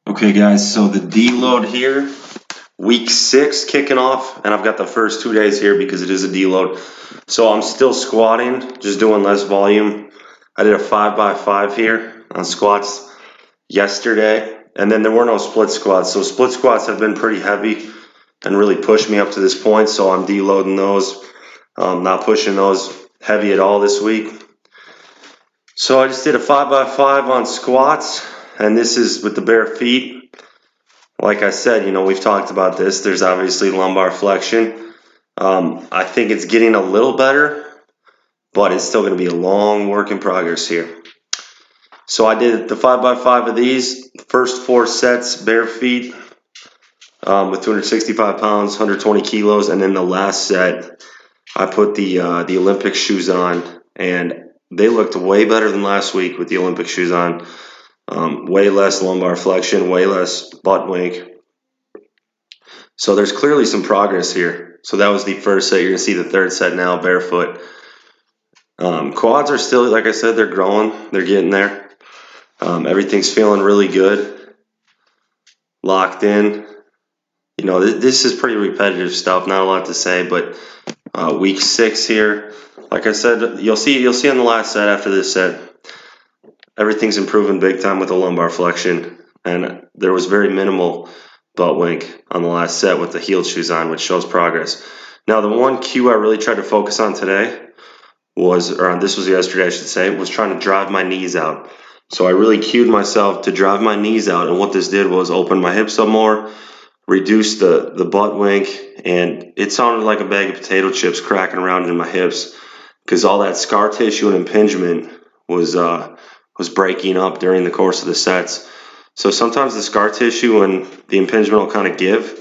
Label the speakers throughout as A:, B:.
A: Okay guys, so the deload here, week 6 kicking off, and I've got the first 2 days here because it is a deload. So I'm still squatting, just doing less volume. I did a 5x5 here on squats yesterday, and then there were no split squats. So split squats have been pretty heavy and really pushed me up to this point, so I'm deloading those, not pushing those heavy at all this week. So I just did a 5x5 on squats, and this is with the bare feet. Like I said, we've talked about this. There's obviously lumbar flexion. I think it's getting a little better, but it's still going to be a long work in progress here. So I did the 5x5 of these, first 4 sets, bare feet, with 265 pounds, 120 kilos, and then the last set, I put the Olympic shoes on, and they looked way better than last week with the Olympic shoes on. Way less lumbar flexion, way less butt wink. So there's clearly some progress here. So that was the first set. You're going to see the third set now, barefoot. Quads are still, like I said, they're growing. They're getting there. Everything's feeling really good. Locked in. This is pretty repetitive stuff. Not a lot to say, but week 6 here. Like I said, you'll see on the last set after this set, everything's improving big time with the lumbar flexion. And there was very minimal butt wink on the last set with the heeled shoes on, which shows progress. Now, the one cue I really tried to focus on today this was yesterday, I should say, was trying to drive my knees out. So I really cued myself to drive my knees out, and what this did was open my hips up more, reduce the butt wink, and it sounded like a bag of potato chips cracking around in my hips because all that scar tissue and impingement was breaking up during the course of the sets. So sometimes the scar tissue and the impingement will kind of give.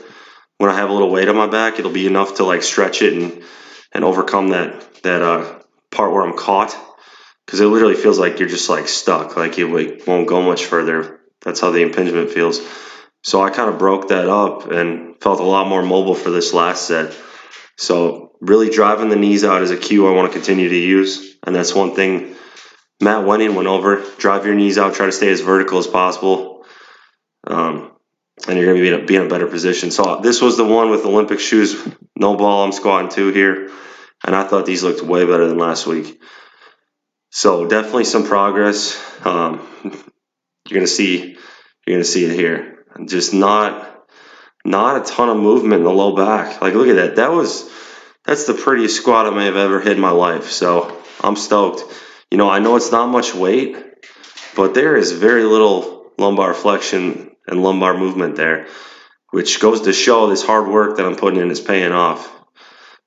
A: When I have a little weight on my back, it'll be enough to like stretch it and overcome that part where I'm caught, because it literally feels like you're just like stuck, like it won't go much further. That's how the impingement feels. So I kind of broke that up and felt a lot more mobile for this last set. So really driving the knees out is a cue I want to continue to use, and that's one thing Matt Wenning went over. Drive your knees out, try to stay as vertical as possible, and you're going to be in a better position. So this was the one with Olympic shoes, no ball. I'm squatting 2 here, and I thought these looked way better than last week. So definitely some progress. You're gonna see it here. Just not a ton of movement in the low back. Like, look at that. That's the prettiest squat I may have ever hit in my life. So I'm stoked. I know it's not much weight, but there is very little lumbar flexion and lumbar movement there, which goes to show this hard work that I'm putting in is paying off.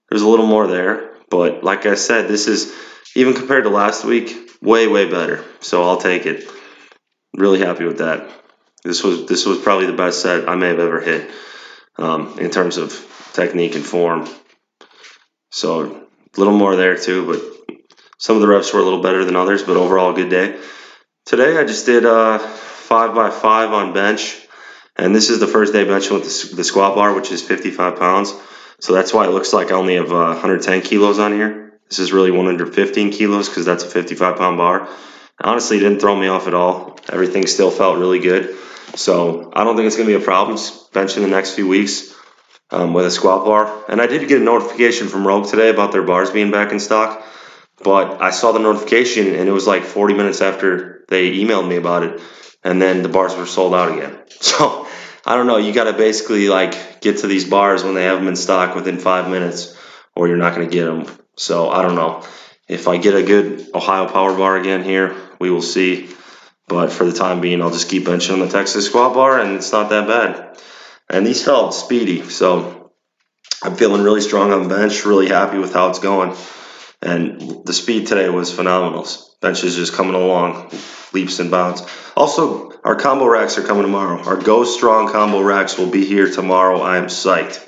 A: There's a little more there, but like I said, this is, even compared to last week, way, way better. So I'll take it. Really happy with that. This was probably the best set I may have ever hit, in terms of technique and form. So a little more there too, but some of the reps were a little better than others, but overall a good day. Today I just did 5x5 on bench, and this is the first day benching with the squat bar, which is 55 pounds. So that's why it looks like I only have 110 kilos on here. This is really 115 kilos because that's a 55-pound bar. Honestly, it didn't throw me off at all. Everything still felt really good. So I don't think it's going to be a problem benching the next few weeks with a squat bar. And I did get a notification from Rogue today about their bars being back in stock. But I saw the notification, and it was like 40 minutes after they emailed me about it. And then the bars were sold out again. So I don't know. You got to basically like get to these bars when they have them in stock within 5 minutes, or you're not going to get them. So I don't know. If I get a good Ohio power bar again here, we will see. But for the time being, I'll just keep benching on the Texas squat bar, and it's not that bad. And these felt speedy, so I'm feeling really strong on bench, really happy with how it's going. And the speed today was phenomenal. Bench is just coming along, leaps and bounds. Also, our combo racks are coming tomorrow. Our Go Strong combo racks will be here tomorrow. I am psyched.